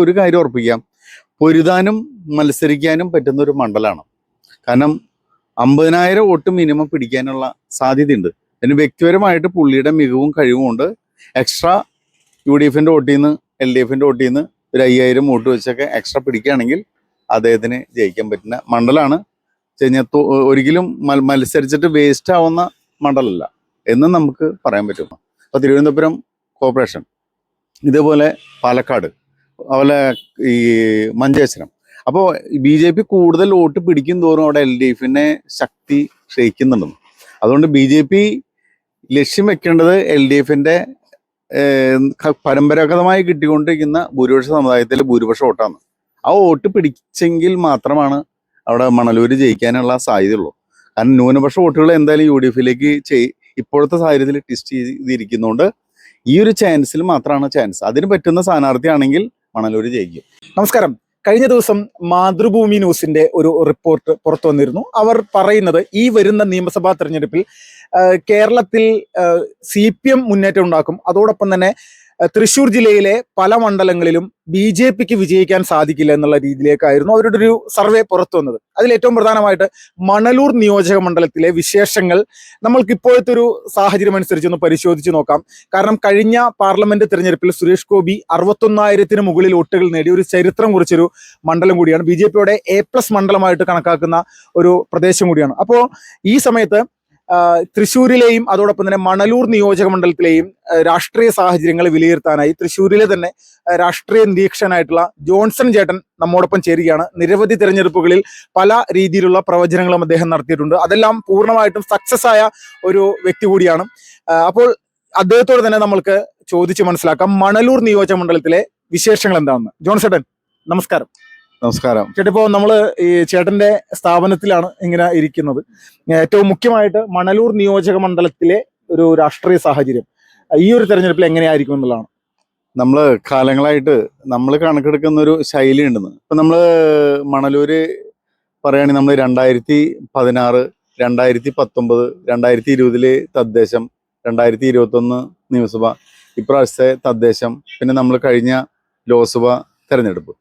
ഒരു കാര്യം ഉറപ്പിക്കാം, പൊരുതാനും മത്സരിക്കാനും പറ്റുന്ന ഒരു മണ്ഡലമാണ്. കാരണം 50,000 വോട്ട് മിനിമം പിടിക്കാനുള്ള സാധ്യതയുണ്ട്. അതിന് വ്യക്തിപരമായിട്ട് പുള്ളിയുടെ മികവും കഴിവും കൊണ്ട് എക്സ്ട്രാ UDFന്റെ വോട്ടിൽ നിന്ന് LDFന്റെ വോട്ടിൽ നിന്ന് ഒരു 5,000 വോട്ട് വെച്ചൊക്കെ എക്സ്ട്രാ പിടിക്കുകയാണെങ്കിൽ അദ്ദേഹത്തിന് ജയിക്കാൻ പറ്റുന്ന മണ്ഡലമാണ്. ഒരിക്കലും മത്സരിച്ചിട്ട് വേസ്റ്റ് ആവുന്ന മണ്ഡലമല്ല എന്ന് നമുക്ക് പറയാൻ പറ്റും. അപ്പോൾ തിരുവനന്തപുരം കോർപ്പറേഷൻ, ഇതേപോലെ പാലക്കാട്, അതുപോലെ ഈ മഞ്ചേശ്വരം. അപ്പോൾ BJP കൂടുതൽ വോട്ട് പിടിക്കും തോറും അവിടെ LDFന്റെ ശക്തി ക്ഷയിക്കുന്നുണ്ടെന്ന്. അതുകൊണ്ട് BJP ലക്ഷ്യം വെക്കേണ്ടത് LDFന്റെ പരമ്പരാഗതമായി കിട്ടിക്കൊണ്ടിരിക്കുന്ന ഭൂരിപക്ഷ സമുദായത്തിലെ ഭൂരിപക്ഷ വോട്ടാണ്. ആ വോട്ട് പിടിച്ചെങ്കിൽ മാത്രമാണ് അവിടെ മണലൂർ ജയിക്കാനുള്ള സാധ്യതയുള്ളൂ. കാരണം ന്യൂനപക്ഷ വോട്ടുകൾ എന്തായാലും UDFലേക്ക് ഇപ്പോഴത്തെ സാഹചര്യത്തിൽ ടെസ്റ്റ് ചെയ്തിരിക്കുന്നതുകൊണ്ട് ഈ ഒരു ചാൻസിൽ മാത്രമാണ് ചാൻസ്. അതിന് പറ്റുന്ന സ്ഥാനാർത്ഥിയാണെങ്കിൽ മണലൂർ ജയിക്കും. നമസ്കാരം. കഴിഞ്ഞ ദിവസം മാതൃഭൂമി ന്യൂസിന്റെ ഒരു റിപ്പോർട്ട് പുറത്തു വന്നിരുന്നു. അവർ പറയുന്നത് ഈ വരുന്ന നിയമസഭാ തെരഞ്ഞെടുപ്പിൽ കേരളത്തിൽ CPM മുന്നേറ്റം ഉണ്ടാക്കും. അതോടൊപ്പം തന്നെ തൃശ്ശൂർ ജില്ലയിലെ പല മണ്ഡലങ്ങളിലും BJPക്ക് വിജയിക്കാൻ സാധിക്കില്ല എന്നുള്ള രീതിയിലേക്കായിരുന്നു അവരുടെ ഒരു സർവേ പുറത്തു വന്നത്. അതിൽ ഏറ്റവും പ്രധാനമായിട്ട് മണലൂർ നിയോജക മണ്ഡലത്തിലെ വിശേഷങ്ങൾ നമ്മൾക്ക് ഇപ്പോഴത്തെ ഒരു സാഹചര്യം അനുസരിച്ച് പരിശോധിച്ച് നോക്കാം. കാരണം കഴിഞ്ഞ പാർലമെന്റ് തെരഞ്ഞെടുപ്പിൽ സുരേഷ് ഗോപി 61,000-ന് മുകളിൽ വോട്ടുകൾ നേടി ഒരു ചരിത്രം കുറിച്ചൊരു മണ്ഡലം കൂടിയാണ്. BJPയുടെ A+ മണ്ഡലമായിട്ട് കണക്കാക്കുന്ന ഒരു പ്രദേശം കൂടിയാണ്. അപ്പോൾ ഈ സമയത്ത് തൃശ്ശൂരിലെയും അതോടൊപ്പം തന്നെ മണലൂർ നിയോജക മണ്ഡലത്തിലെയും രാഷ്ട്രീയ സാഹചര്യങ്ങൾ വിലയിരുത്താനായി തൃശ്ശൂരിലെ തന്നെ രാഷ്ട്രീയ നിരീക്ഷകനായിട്ടുള്ള ജോൺസൺ ചേട്ടൻ നമ്മോടൊപ്പം ചേരുകയാണ്. നിരവധി തെരഞ്ഞെടുപ്പുകളിൽ പല രീതിയിലുള്ള പ്രവചനങ്ങളും അദ്ദേഹം നടത്തിയിട്ടുണ്ട്. അതെല്ലാം പൂർണ്ണമായിട്ടും സക്സസ് ആയ ഒരു വ്യക്തി കൂടിയാണ്. അപ്പോൾ അദ്ദേഹത്തോട് തന്നെ നമ്മൾക്ക് ചോദിച്ച് മനസ്സിലാക്കാം മണലൂർ നിയോജക മണ്ഡലത്തിലെ വിശേഷങ്ങൾ എന്താണെന്ന്. ജോൺസൺ ചേട്ടൻ നമസ്കാരം. നമസ്കാരം ചേട്ടാ. ഇപ്പോൾ നമ്മൾ ഈ ചേട്ടന്റെ സ്ഥാപനത്തിലാണ് ഇങ്ങനെ ഇരിക്കുന്നത്. ഏറ്റവും മുഖ്യമായിട്ട് മണലൂർ നിയോജക മണ്ഡലത്തിലെ ഒരു രാഷ്ട്രീയ സാഹചര്യം ഈ ഒരു തെരഞ്ഞെടുപ്പിൽ എങ്ങനെയായിരിക്കും എന്നുള്ളതാണ്. നമ്മൾ കാലങ്ങളായിട്ട് നമ്മൾ കണക്കെടുക്കുന്ന ഒരു ശൈലി ഉണ്ടെന്ന്. ഇപ്പം നമ്മൾ മണലൂര് പറയുകയാണെങ്കിൽ നമ്മൾ 2016, 2019, 2020 തദ്ദേശം, 2021 നിയമസഭ, ഇപ്രാവശ്യത്തെ തദ്ദേശം, പിന്നെ നമ്മൾ കഴിഞ്ഞ ലോക്സഭ തെരഞ്ഞെടുപ്പ്,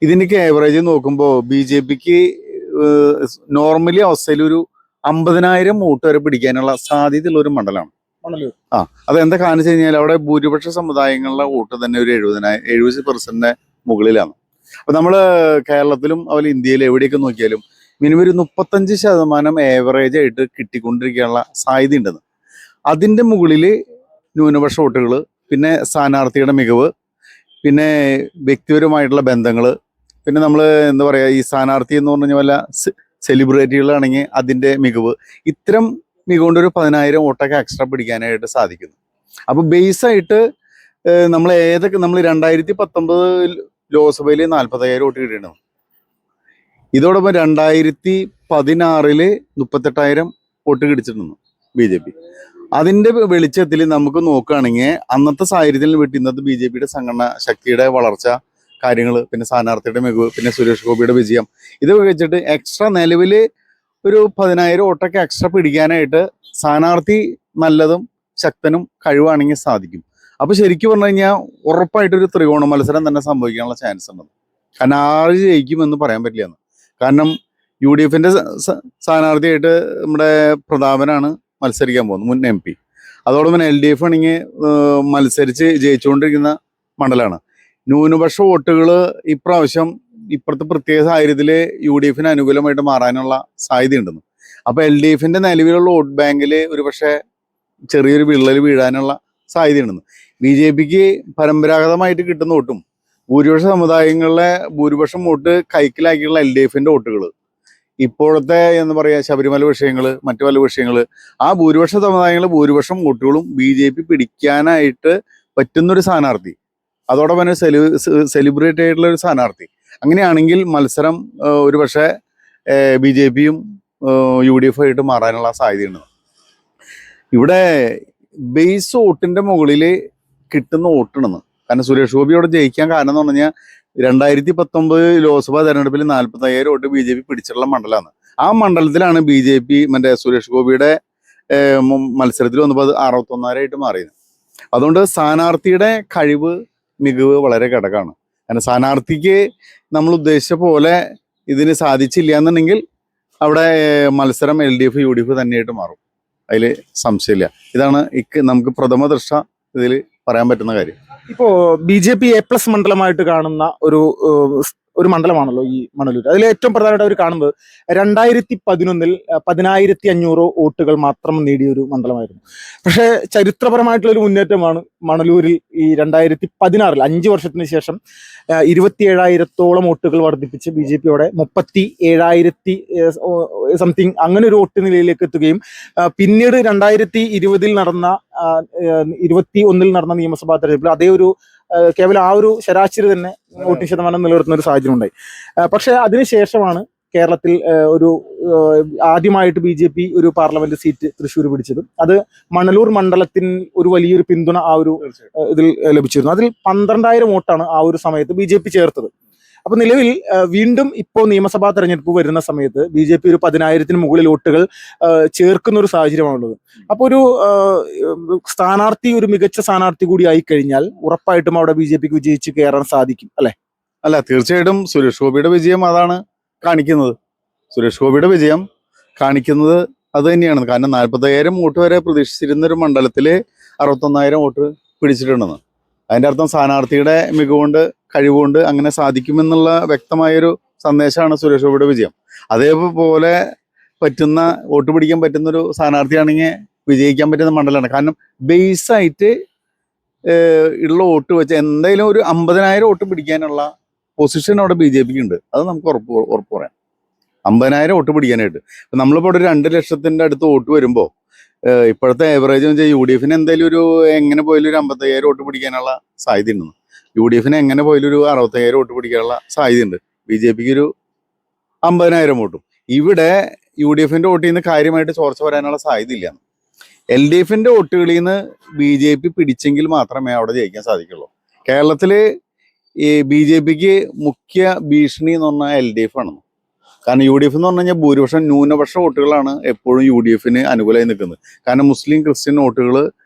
ഇതിൻ്റെയൊക്കെ ആവറേജ് നോക്കുമ്പോൾ BJPക്ക് നോർമലി അവസ്ഥയിൽ ഒരു 50,000 വോട്ട് വരെ പിടിക്കാനുള്ള സാധ്യതയുള്ള ഒരു മണ്ഡലമാണ് മണലൂർ. അതെന്താ കാരണം വെച്ച് കഴിഞ്ഞാൽ അവിടെ ഭൂരിപക്ഷ സമുദായങ്ങളുടെ വോട്ട് തന്നെ ഒരു 70% മുകളിലാണ്. അപ്പൊ നമ്മൾ കേരളത്തിലും അതുപോലെ ഇന്ത്യയിലും എവിടെയൊക്കെ നോക്കിയാലും മിനിമം ഒരു 35% ആവറേജ് ആയിട്ട് കിട്ടിക്കൊണ്ടിരിക്കാനുള്ള സാധ്യത ഉണ്ടെന്ന്. അതിൻ്റെ മുകളിൽ ന്യൂനപക്ഷ വോട്ടുകൾ, പിന്നെ സ്ഥാനാർത്ഥിയുടെ മികവ്, പിന്നെ വ്യക്തിപരമായിട്ടുള്ള ബന്ധങ്ങൾ, പിന്നെ നമ്മൾ എന്താ പറയുക, ഈ സ്ഥാനാർത്ഥി എന്ന് പറഞ്ഞു കഴിഞ്ഞാൽ വല്ല സെലിബ്രിറ്റികളാണെങ്കിൽ അതിൻ്റെ മികവ്, ഇത്തരം മികവുകൊണ്ട് ഒരു 10,000 വോട്ടൊക്കെ എക്സ്ട്രാ പിടിക്കാനായിട്ട് സാധിക്കുന്നു. അപ്പോൾ ബേസായിട്ട് നമ്മൾ 2019 ലോക്സഭയിൽ 40,000 വോട്ട് കിട്ടിയിരുന്നു. ഇതോടൊപ്പം 2016 38,000 വോട്ട് കിടിച്ചിരുന്നു BJP. അതിൻ്റെ വെളിച്ചത്തിൽ നമുക്ക് നോക്കുകയാണെങ്കിൽ അന്നത്തെ സാഹചര്യത്തിൽ വിട്ട് ഇന്നത്തെ BJPയുടെ സംഘടന ശക്തിയുടെ വളർച്ച കാര്യങ്ങൾ, പിന്നെ സ്ഥാനാർത്ഥിയുടെ മികവ്, പിന്നെ സുരേഷ് ഗോപിയുടെ വിജയം, ഇത് വെച്ചിട്ട് എക്സ്ട്രാ നിലവിൽ ഒരു 10,000 വോട്ടൊക്കെ എക്സ്ട്രാ പിടിക്കാനായിട്ട് സ്ഥാനാർത്ഥി നല്ലതും ശക്തനും കഴിവാണെങ്കിൽ സാധിക്കും. അപ്പോൾ ശരിക്കും പറഞ്ഞു കഴിഞ്ഞാൽ ഉറപ്പായിട്ടൊരു ത്രികോണ മത്സരം തന്നെ സംഭവിക്കാനുള്ള ചാൻസ് ഉണ്ട്. കാരണം ആര് ജയിക്കുമെന്ന് പറയാൻ പറ്റില്ല. കാരണം UDFന്റെ സ്ഥാനാർത്ഥിയായിട്ട് നമ്മുടെ പ്രതാപനാണ് മത്സരിക്കാൻ പോകുന്നത്, മുൻ MP. അതോടൊപ്പം LDF ആണെങ്കിൽ മത്സരിച്ച് ജയിച്ചുകൊണ്ടിരിക്കുന്ന മണ്ഡലമാണ്. ന്യൂനപക്ഷ വോട്ടുകൾ ഇപ്രാവശ്യം ഇപ്പോഴത്തെ പ്രത്യേക സാഹചര്യത്തിൽ UDFന് അനുകൂലമായിട്ട് മാറാനുള്ള സാധ്യതയുണ്ടെന്ന്. അപ്പോൾ LDFന്റെ നിലവിലുള്ള വോട്ട് ബാങ്കിൽ ഒരു പക്ഷേ ചെറിയൊരു വിള്ളൽ വീഴാനുള്ള സാധ്യതയുണ്ടെന്ന്. BJPക്ക് പരമ്പരാഗതമായിട്ട് കിട്ടുന്ന വോട്ടും ഭൂരിപക്ഷ സമുദായങ്ങളിലെ ഭൂരിപക്ഷം വോട്ട് കൈക്കലാക്കിയുള്ള LDFന്റെ വോട്ടുകൾ, ഇപ്പോഴത്തെ എന്താ പറയുക ശബരിമല വിഷയങ്ങൾ, മറ്റു പല വിഷയങ്ങൾ, ആ ഭൂരിപക്ഷ സമുദായങ്ങളുടെ ഭൂരിപക്ഷം വോട്ടുകളും BJP പിടിക്കാനായിട്ട് പറ്റുന്നൊരു സ്ഥാനാർത്ഥി, അതോടൊപ്പം തന്നെ സെലിബ്രേറ്റ് ആയിട്ടുള്ള ഒരു സ്ഥാനാർത്ഥി, അങ്ങനെയാണെങ്കിൽ മത്സരം ഒരു പക്ഷേ BJPയും UDF ആയിട്ട് മാറാനുള്ള സാധ്യതയുണ്ട്. ഇവിടെ ബേസ് വോട്ടിൻ്റെ മുകളിൽ കിട്ടുന്ന വോട്ടുണ്ടെന്ന്. കാരണം സുരേഷ് ഗോപിയോടെ ജയിക്കാൻ കാരണം എന്ന് പറഞ്ഞു കഴിഞ്ഞാൽ 2019 ലോക്സഭാ തെരഞ്ഞെടുപ്പിൽ 40,000 വോട്ട് BJP പിടിച്ചിട്ടുള്ള മണ്ഡലമാണ്. ആ മണ്ഡലത്തിലാണ് BJP മറ്റേ സുരേഷ് ഗോപിയുടെ മത്സരത്തിൽ വന്നപ്പോൾ അത് 61,000 മാറിയത്. അതുകൊണ്ട് സ്ഥാനാർത്ഥിയുടെ കഴിവ്, മികവ് വളരെ ഘടകമാണ്. കാരണം സ്ഥാനാർത്ഥിക്ക് നമ്മൾ ഉദ്ദേശിച്ച പോലെ ഇതിന് സാധിച്ചില്ല എന്നുണ്ടെങ്കിൽ അവിടെ മത്സരം LDF UDF തന്നെയായിട്ട് മാറും. അതിൽ സംശയമില്ല. ഇതാണ് നമുക്ക് പ്രഥമ ദൃഷ്ട ഇതിൽ പറയാൻ പറ്റുന്ന കാര്യം. ഇപ്പോ BJP A+ മണ്ഡലമായിട്ട് കാണുന്ന ഒരു മണ്ഡലമാണല്ലോ ഈ മണലൂർ. അതിൽ ഏറ്റവും പ്രധാനമായിട്ട് അവർ കാണുന്നത് 2011 10,500 വോട്ടുകൾ മാത്രം നേടിയ ഒരു മണ്ഡലമായിരുന്നു. പക്ഷേ ചരിത്രപരമായിട്ടുള്ള ഒരു മുന്നേറ്റമാണ് മണലൂരിൽ ഈ 2016 5 വർഷത്തിന് ശേഷം 27,000-ഓളം വോട്ടുകൾ വർദ്ധിപ്പിച്ച് BJP അവിടെ 37,000 സംതിങ് അങ്ങനെ ഒരു വോട്ട് നിലയിലേക്ക് എത്തുകയും പിന്നീട് 2020 നടന്ന 21 നടന്ന നിയമസഭാ തെരഞ്ഞെടുപ്പിൽ അതേ ഒരു കേവലം ആ ഒരു ശരാശരി തന്നെ വോട്ടിംഗ് ശതമാനം നിലനിർത്തുന്ന ഒരു സാഹചര്യം ഉണ്ടായി. പക്ഷെ അതിനുശേഷമാണ് കേരളത്തിൽ ആദ്യമായിട്ട് BJP ഒരു പാർലമെന്റ് സീറ്റ് തൃശ്ശൂർ പിടിച്ചത്. അത് മണലൂർ മണ്ഡലത്തിന് ഒരു വലിയൊരു പിന്തുണ ആ ഒരു ഇതിൽ ലഭിച്ചിരുന്നു. അതിൽ 12,000 വോട്ടാണ് ആ ഒരു സമയത്ത് BJP ചേർത്തത്. അപ്പൊ നിലവിൽ വീണ്ടും ഇപ്പോൾ നിയമസഭാ തെരഞ്ഞെടുപ്പ് വരുന്ന സമയത്ത് BJP ഒരു 10,000-ന് മുകളിൽ വോട്ടുകൾ ചേർക്കുന്ന ഒരു സാഹചര്യമാണുള്ളത്. അപ്പൊ ഒരു സ്ഥാനാർത്ഥി ഒരു മികച്ച സ്ഥാനാർത്ഥി കൂടി ആയി കഴിഞ്ഞാൽ ഉറപ്പായിട്ടും അവിടെ BJPക്ക് വിജയിച്ച് കയറാൻ സാധിക്കും അല്ലെ? അല്ല, തീർച്ചയായിട്ടും സുരേഷ് ഗോപിയുടെ വിജയം അതാണ് കാണിക്കുന്നത്. സുരേഷ് ഗോപിയുടെ വിജയം കാണിക്കുന്നത് അത് തന്നെയാണ്. കാരണം 40,000 വോട്ട് വരെ പ്രതീക്ഷിച്ചിരുന്ന ഒരു മണ്ഡലത്തില് 61,000 വോട്ട് പിടിച്ചിട്ടുണ്ടെന്ന്. അതിന്റെ അർത്ഥം സ്ഥാനാർത്ഥിയുടെ മികവുകൊണ്ട് കഴിവുകൊണ്ട് അങ്ങനെ സാധിക്കുമെന്നുള്ള വ്യക്തമായൊരു സന്ദേശമാണ് സുരേഷ് ഗോപിയുടെ വിജയം. അതേപോലെ പറ്റുന്ന വോട്ട് പിടിക്കാൻ പറ്റുന്നൊരു സ്ഥാനാർത്ഥിയാണെങ്കിൽ വിജയിക്കാൻ പറ്റുന്ന മണ്ഡലമാണ്. കാരണം ബേസായിട്ട് ഉള്ള വോട്ട് വെച്ച് എന്തായാലും ഒരു 50,000 വോട്ട് പിടിക്കാനുള്ള പൊസിഷൻ അവിടെ BJPക്ക് ഉണ്ട്. അത് നമുക്ക് ഉറപ്പ് പറയാം. 50,000 വോട്ട് പിടിക്കാനായിട്ട്. ഇപ്പം നമ്മളിപ്പോൾ ഒരു 2 ലക്ഷത്തിൻ്റെ അടുത്ത് വോട്ട് വരുമ്പോൾ ഇപ്പോഴത്തെ ആവറേജ് എന്ന് വെച്ചാൽ UDFന് എന്തായാലും ഒരു എങ്ങനെ പോയാലും ഒരു 55,000 വോട്ട് പിടിക്കാനുള്ള സാധ്യത ഉണ്ടെന്ന്. UDFന് എങ്ങനെ പോയാലും ഒരു 60,000 വോട്ട് പിടിക്കാനുള്ള സാധ്യതയുണ്ട്. BJPക്ക് ഒരു 50,000 വോട്ടും. ഇവിടെ UDFന്റെ വോട്ടിൽ നിന്ന് കാര്യമായിട്ട് ചോർച്ച വരാനുള്ള സാധ്യത ഇല്ല. LDFന്റെ വോട്ടുകളിൽ നിന്ന് BJP പിടിച്ചെങ്കിൽ മാത്രമേ അവിടെ ജയിക്കാൻ സാധിക്കുള്ളൂ. കേരളത്തില് ഈ BJPക്ക് മുഖ്യ ഭീഷണി എന്ന് പറഞ്ഞാൽ LDF ആണെന്ന്. കാരണം UDF എന്ന് പറഞ്ഞു കഴിഞ്ഞാൽ ഭൂരിപക്ഷം ന്യൂനപക്ഷ വോട്ടുകളാണ് എപ്പോഴും UDFന് അനുകൂലമായി നിൽക്കുന്നത്. കാരണം മുസ്ലിം ക്രിസ്ത്യൻ വോട്ടുകൾ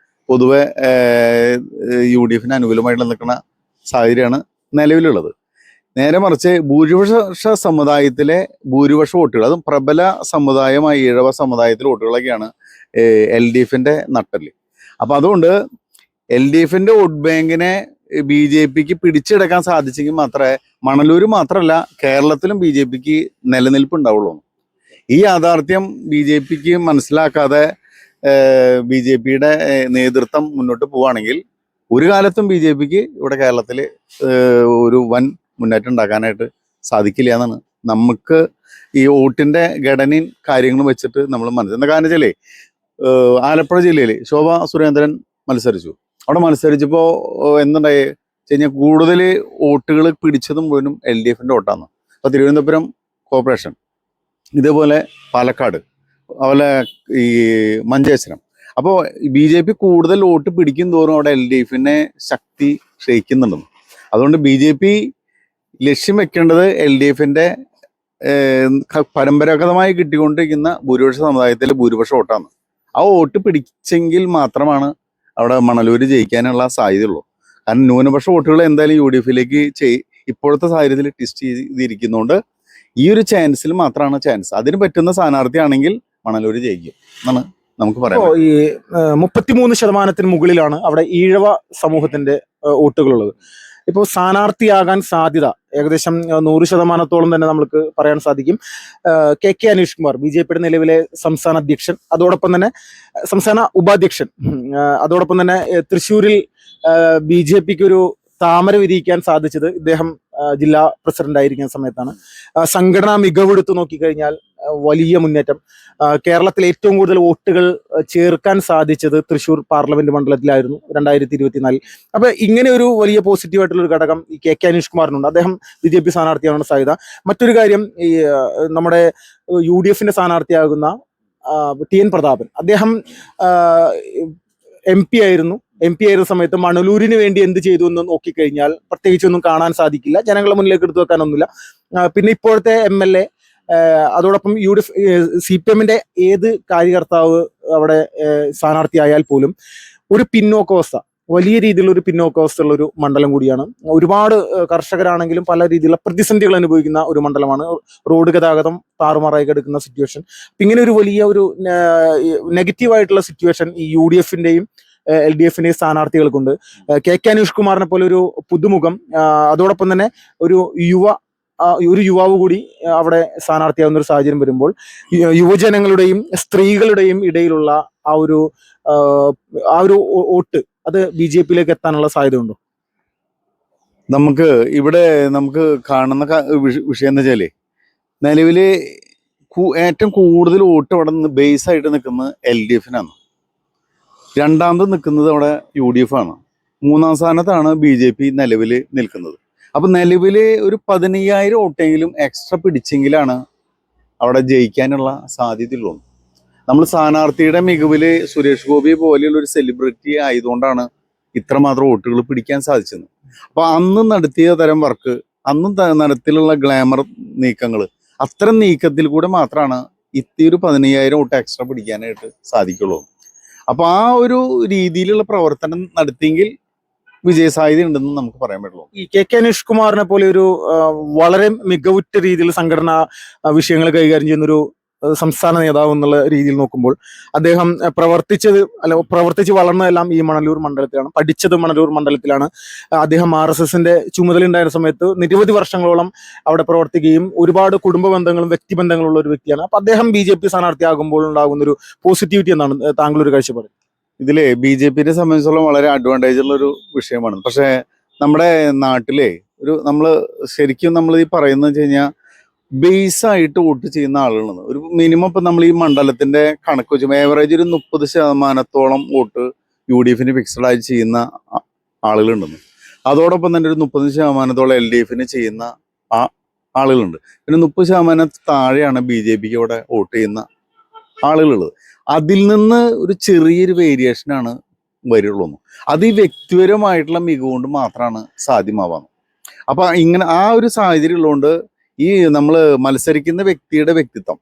പൊതുവെ UDFന് അനുകൂലമായിട്ട് നിൽക്കുന്ന സാഹചര്യമാണ് നിലവിലുള്ളത്. നേരെ മറിച്ച് ഭൂരിപക്ഷ സമുദായത്തിലെ ഭൂരിപക്ഷ വോട്ടുകൾ, അതും പ്രബല സമുദായമായ ഈഴവ സമുദായത്തിലെ വോട്ടുകളൊക്കെയാണ് LDFന്റെ നട്ടല്. അപ്പം അതുകൊണ്ട് LDFന്റെ വോട്ട് ബാങ്കിനെ BJPക്ക് പിടിച്ചെടുക്കാൻ സാധിച്ചെങ്കിൽ മാത്രമേ മണലൂർ മാത്രമല്ല കേരളത്തിലും BJPക്ക് നിലനിൽപ്പ് ഉണ്ടാവുള്ളൂ. ഈ യാഥാർത്ഥ്യം BJPക്ക് മനസ്സിലാക്കാതെ BJPയുടെ നേതൃത്വം മുന്നോട്ട് പോവുകയാണെങ്കിൽ ഒരു കാലത്തും BJPക്ക് ഇവിടെ കേരളത്തിൽ ഒരു വൻ മുന്നേറ്റം ഉണ്ടാക്കാനായിട്ട് സാധിക്കില്ല എന്നാണ് നമുക്ക് ഈ വോട്ടിന്റെ ഘടനയും കാര്യങ്ങളും വെച്ചിട്ട് നമ്മൾ മനസ്സിലാക്കുന്നത്. കാരണം വെച്ചാലേ ആലപ്പുഴ ജില്ലയിൽ ശോഭാ സുരേന്ദ്രൻ മത്സരിച്ചു. അവിടെ മത്സരിച്ചപ്പോൾ എന്തുണ്ടായി കഴിഞ്ഞാൽ കൂടുതൽ വോട്ടുകൾ പിടിച്ചതും പോലും LDFന്റെ വോട്ടാണ്. അപ്പോൾ തിരുവനന്തപുരം കോർപ്പറേഷൻ, ഇതേപോലെ പാലക്കാട്, അതുപോലെ ഈ മഞ്ചേശ്വരം. അപ്പോൾ BJP കൂടുതൽ വോട്ട് പിടിക്കും തോറും അവിടെ LDFനെ ശക്തി ക്ഷയിക്കുന്നുണ്ടെന്ന്. അതുകൊണ്ട് BJP ലക്ഷ്യം വെക്കേണ്ടത് LDFന്റെ പരമ്പരാഗതമായി കിട്ടിക്കൊണ്ടിരിക്കുന്ന ഭൂരിപക്ഷ സമുദായത്തിലെ ഭൂരിപക്ഷ വോട്ടാണ്. ആ വോട്ട് പിടിച്ചെങ്കിൽ മാത്രമാണ് അവിടെ മണലൂര് ജയിക്കാനുള്ള സാധ്യതയുള്ളൂ. കാരണം ന്യൂനപക്ഷ വോട്ടുകൾ എന്തായാലും UDFിലേക്ക് ഇപ്പോഴത്തെ സാഹചര്യത്തിൽ ടെസ്റ്റ് ചെയ്തിരിക്കുന്നതുകൊണ്ട് ഈ ഒരു ചാൻസിൽ മാത്രമാണ് ചാൻസ്. അതിന് പറ്റുന്ന സ്ഥാനാർത്ഥിയാണെങ്കിൽ മണലൂര് ജയിക്കും എന്നാണ് നമുക്ക് പറയാം. ഈ 33% മുകളിലാണ് അവിടെ ഈഴവ സമൂഹത്തിന്റെ വോട്ടുകളുള്ളത്. ഇപ്പോൾ സ്ഥാനാർത്ഥിയാകാൻ സാധ്യത ഏകദേശം 100% തന്നെ നമുക്ക് പറയാൻ സാധിക്കും. KK അനീഷ് കുമാർ, BJPയുടെ നിലവിലെ സംസ്ഥാന അധ്യക്ഷൻ, അതോടൊപ്പം തന്നെ സംസ്ഥാന ഉപാധ്യക്ഷൻ, അതോടൊപ്പം തന്നെ തൃശ്ശൂരിൽ BJPക്ക് ഒരു താമര വിരിയിക്കാൻ സാധിച്ചത് ഇദ്ദേഹം ജില്ലാ പ്രസിഡന്റ് ആയിരിക്കുന്ന സമയത്താണ്. സംഘടനാ മികവെടുത്ത് നോക്കിക്കഴിഞ്ഞാൽ വലിയ മുന്നേറ്റം. കേരളത്തിൽ ഏറ്റവും കൂടുതൽ വോട്ടുകൾ ചേർക്കാൻ സാധിച്ചത് തൃശ്ശൂർ പാർലമെന്റ് മണ്ഡലത്തിലായിരുന്നു 2024. അപ്പൊ ഇങ്ങനെ ഒരു വലിയ പോസിറ്റീവായിട്ടുള്ള ഒരു ഘടകം ഈ KK അനീഷ് കുമാറിനുണ്ട്. അദ്ദേഹം BJP സ്ഥാനാർത്ഥിയാവാനുള്ള സാധ്യത. മറ്റൊരു കാര്യം, ഈ നമ്മുടെ UDFന്റെ സ്ഥാനാർത്ഥിയാകുന്ന TN പ്രതാപൻ, അദ്ദേഹം MP ആയിരുന്നു സമയത്ത് മണലൂരിന് വേണ്ടി എന്ത് ചെയ്തു എന്ന് നോക്കിക്കഴിഞ്ഞാൽ പ്രത്യേകിച്ചൊന്നും കാണാൻ സാധിക്കില്ല. ജനങ്ങളെ മുന്നിലേക്ക് എടുത്തു വെക്കാനൊന്നുമില്ല. പിന്നെ ഇപ്പോഴത്തെ MLA, അതോടൊപ്പം CPMന്റെ ഏത് കാര്യകർത്താവ് അവിടെ സ്ഥാനാർത്ഥിയായാൽ പോലും ഒരു പിന്നോക്കാവസ്ഥ, വലിയ രീതിയിലുള്ള ഒരു പിന്നോക്കാവസ്ഥയുള്ള ഒരു മണ്ഡലം കൂടിയാണ്. ഒരുപാട് കർഷകരാണെങ്കിലും പല രീതിയിലുള്ള പ്രതിസന്ധികൾ അനുഭവിക്കുന്ന ഒരു മണ്ഡലമാണ്. റോഡ് ഗതാഗതം താറുമാറായി കിടക്കുന്ന സിറ്റുവേഷൻ. ഇങ്ങനെ ഒരു വലിയ ഒരു നെഗറ്റീവായിട്ടുള്ള സിറ്റുവേഷൻ ഈ UDF-ന്റെയും LDF-ന്റെയും സ്ഥാനാർത്ഥികൾക്കുണ്ട്. കെ അനീഷ് കുമാറിനെ പോലെ ഒരു പുതുമുഖം, അതോടൊപ്പം തന്നെ ഒരു യുവാവ് കൂടി അവിടെ സ്ഥാനാർത്ഥിയാവുന്ന ഒരു സാഹചര്യം വരുമ്പോൾ യുവജനങ്ങളുടെയും സ്ത്രീകളുടെയും ഇടയിലുള്ള ആ ഒരു വോട്ട് അത് BJP-യിലേക്ക് എത്താനുള്ള സാധ്യത ഉണ്ടോ? നമുക്ക് കാണുന്ന വിഷയം എന്ന് വെച്ചാല് നിലവില് ഏറ്റവും കൂടുതൽ വോട്ട് അവിടെ നിന്ന് ബേസ് ആയിട്ട് നിൽക്കുന്നത് LDF-നാണ്. രണ്ടാമത് നിൽക്കുന്നത് അവിടെ UDF ആണ്. മൂന്നാം സ്ഥാനത്താണ് BJP നിലവിൽ നിൽക്കുന്നത്. അപ്പൊ നിലവില് ഒരു 15,000 വോട്ടെങ്കിലും എക്സ്ട്രാ പിടിച്ചെങ്കിലാണ് അവിടെ ജയിക്കാനുള്ള സാധ്യതയുള്ളൂ. നമ്മൾ സ്ഥാനാർത്ഥിയുടെ മികവില് സുരേഷ് ഗോപി പോലെയുള്ള ഒരു സെലിബ്രിറ്റി ആയതുകൊണ്ടാണ് ഇത്രമാത്രം വോട്ടുകൾ പിടിക്കാൻ സാധിച്ചത്. അപ്പൊ അന്ന് നടത്തിയ തരം വർക്ക്, അന്നും നടത്തിലുള്ള ഗ്ലാമർ നീക്കങ്ങൾ, അത്തരം നീക്കത്തിൽ കൂടെ മാത്രമാണ് ഒരു 15,000 വോട്ട് എക്സ്ട്രാ പിടിക്കാനായിട്ട് സാധിക്കുള്ളൂ. അപ്പൊ ആ ഒരു രീതിയിലുള്ള പ്രവർത്തനം നടത്തിയെങ്കിൽ വിജയ സാധ്യത ഉണ്ടെന്ന് നമുക്ക് പറയാൻ പറ്റുള്ളൂ. ഈ കെ അനീഷ് കുമാറിനെ പോലെ ഒരു വളരെ മികവുറ്റ രീതിയിൽ സംഘടനാ വിഷയങ്ങൾ കൈകാര്യം ചെയ്യുന്ന ഒരു സംസ്ഥാന നേതാവ് എന്നുള്ള രീതിയിൽ നോക്കുമ്പോൾ അദ്ദേഹം പ്രവർത്തിച്ച് വളർന്നതെല്ലാം ഈ മണലൂർ മണ്ഡലത്തിലാണ്, പഠിച്ചത് മണലൂർ മണ്ഡലത്തിലാണ്. അദ്ദേഹം RSS-ന്റെ ചുമതലയുണ്ടായിരുന്ന സമയത്ത് നിരവധി വർഷങ്ങളോളം അവിടെ പ്രവർത്തിക്കുകയും ഒരുപാട് കുടുംബ ബന്ധങ്ങളും വ്യക്തിബന്ധങ്ങളുള്ള ഒരു വ്യക്തിയാണ്. അപ്പൊ അദ്ദേഹം BJP സ്ഥാനാർത്ഥിയാകുമ്പോൾ ഉണ്ടാകുന്ന ഒരു പോസിറ്റിവിറ്റി എന്നാണ് താങ്കളൊരു കാഴ്ചപ്പാട്? ഇതില് BJP-നെ സംബന്ധിച്ചോളം വളരെ അഡ്വാൻറ്റേജ് ഉള്ള ഒരു വിഷയമാണ്. പക്ഷെ നമ്മുടെ നാട്ടിലെ നമ്മള് ശരിക്കും നമ്മൾ ഈ പറയുന്നത് വെച്ച് കഴിഞ്ഞാൽ ബേസ് ആയിട്ട് വോട്ട് ചെയ്യുന്ന ആളുകളാണ്. ഒരു മിനിമം ഇപ്പൊ നമ്മൾ ഈ മണ്ഡലത്തിന്റെ കണക്ക് വെച്ച് ഏവറേജ് ഒരു 30% വോട്ട് UDF-ന് ഫിക്സഡ് ആയി ചെയ്യുന്ന ആളുകളുണ്ടെന്ന്. അതോടൊപ്പം തന്നെ ഒരു 30% LDF-ന് ചെയ്യുന്ന ആളുകളുണ്ട്. പിന്നെ 30% താഴെയാണ് BJP-ക്ക് ഇവിടെ വോട്ട് ചെയ്യുന്ന ആളുകളുള്ളത്. അതിൽ നിന്ന് ഒരു ചെറിയൊരു വേരിയേഷനാണ് വരുള്ളൂ. അത് ഈ വ്യക്തിപരമായിട്ടുള്ള മികവുകൊണ്ട് മാത്രമാണ് സാധ്യമാവാന്ന്. അപ്പൊ ഇങ്ങനെ ആ ഒരു സാഹചര്യം ഉള്ളതുകൊണ്ട് ഈ നമ്മൾ മത്സരിക്കുന്ന വ്യക്തിയുടെ വ്യക്തിത്വം,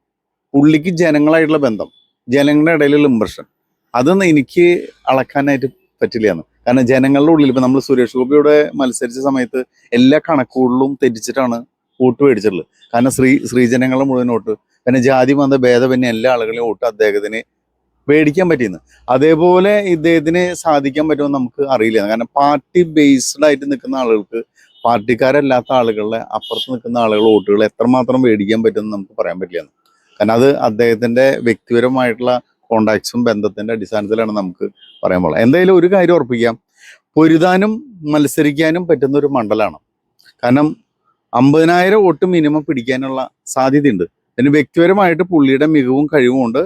പുള്ളിക്ക് ജനങ്ങളായിട്ടുള്ള ബന്ധം, ജനങ്ങളുടെ ഇടയിലുള്ള ഇംപ്രഷൻ, അതൊന്നും എനിക്ക് അളക്കാനായിട്ട് പറ്റില്ലയെന്ന്. കാരണം ജനങ്ങളുടെ ഉള്ളിൽ ഇപ്പൊ നമ്മൾ സുരേഷ് ഗോപിയുടെ മത്സരിച്ച സമയത്ത് എല്ലാ കണക്കുകളിലും തെറ്റിച്ചിട്ടാണ് വോട്ട് മേടിച്ചിട്ടുള്ളത്. കാരണം സ്ത്രീജനങ്ങളുടെ മുഴുവൻ വോട്ട്, പിന്നെ ജാതി മത ഭേദമന്യേ എല്ലാ ആളുകളെയും വോട്ട് അദ്ദേഹത്തിന് മേടിക്കാൻ പറ്റിയെന്ന്. അതേപോലെ ഇദ്ദേഹത്തിന് സാധിക്കാൻ പറ്റുമെന്ന് നമുക്ക് അറിയില്ല. കാരണം പാർട്ടി ബേസ്ഡ് ആയിട്ട് നിൽക്കുന്ന ആളുകൾക്ക് പാർട്ടിക്കാരല്ലാത്ത ആളുകളെ അപ്പുറത്ത് നിൽക്കുന്ന ആളുകൾ വോട്ടുകൾ എത്രമാത്രം മേടിക്കാൻ പറ്റുമെന്ന് നമുക്ക് പറയാൻ പറ്റില്ല. കാരണം അത് അദ്ദേഹത്തിന്റെ വ്യക്തിപരമായിട്ടുള്ള കോണ്ടാക്ട്സും ബന്ധത്തിന്റെ അടിസ്ഥാനത്തിലാണ് നമുക്ക് പറയാൻ പാടില്ല. എന്തായാലും ഒരു കാര്യം ഉറപ്പിക്കാം, പൊരുതാനും മത്സരിക്കാനും പറ്റുന്ന ഒരു മണ്ഡലമാണ്. കാരണം 50,000 വോട്ട് മിനിമം പിടിക്കാനുള്ള സാധ്യതയുണ്ട്. പിന്നെ വ്യക്തിപരമായിട്ട് പുള്ളിയുടെ മികവും കഴിവും കൊണ്ട്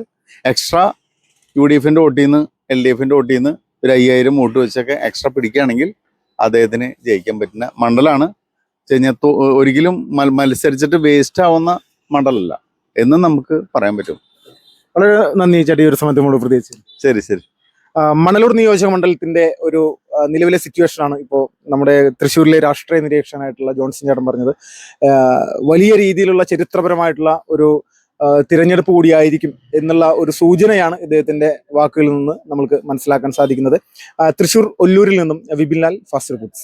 എക്സ്ട്രാ UDF-ന്റെ വോട്ടിൽ നിന്ന് LDF-ന്റെ വോട്ടിൽ നിന്ന് ഒരു 5,000 വോട്ട് വെച്ചൊക്കെ എക്സ്ട്രാ പിടിക്കുകയാണെങ്കിൽ അദ്ദേഹത്തിന് ജയിക്കാൻ പറ്റുന്ന മണ്ഡലമാണ്. ഒരിക്കലും മത്സരിച്ചിട്ട് വേസ്റ്റ് ആവുന്ന മണ്ഡലമല്ല എന്ന് നമുക്ക് പറയാൻ പറ്റും. വളരെ നന്ദി ചേട്ടി, ഒരു സമയത്ത് നമ്മൾ പ്രത്യേകിച്ച്. ശരി. മണലൂർ നിയോജക മണ്ഡലത്തിന്റെ ഒരു നിലവിലെ സിറ്റുവേഷൻ ആണ് ഇപ്പോൾ നമ്മുടെ തൃശ്ശൂരിലെ രാഷ്ട്രീയ നിരീക്ഷകനായിട്ടുള്ള ജോൺസൺ ചേട്ടൻ പറഞ്ഞത്. വലിയ രീതിയിലുള്ള ചരിത്രപരമായിട്ടുള്ള ഒരു തിരഞ്ഞെടുപ്പ് കൂടിയായിരിക്കും എന്നുള്ള ഒരു സൂചനയാണ് ഇദ്ദേഹത്തിന്റെ വാക്കുകളിൽ നിന്ന് നമ്മൾക്ക് മനസ്സിലാക്കാൻ സാധിക്കുന്നത്. തൃശ്ശൂർ ഒല്ലൂരിൽ നിന്നും വിപിൻ ലാൽ, ഫാസ്റ്റ് റിപ്പോർട്ട്സ്.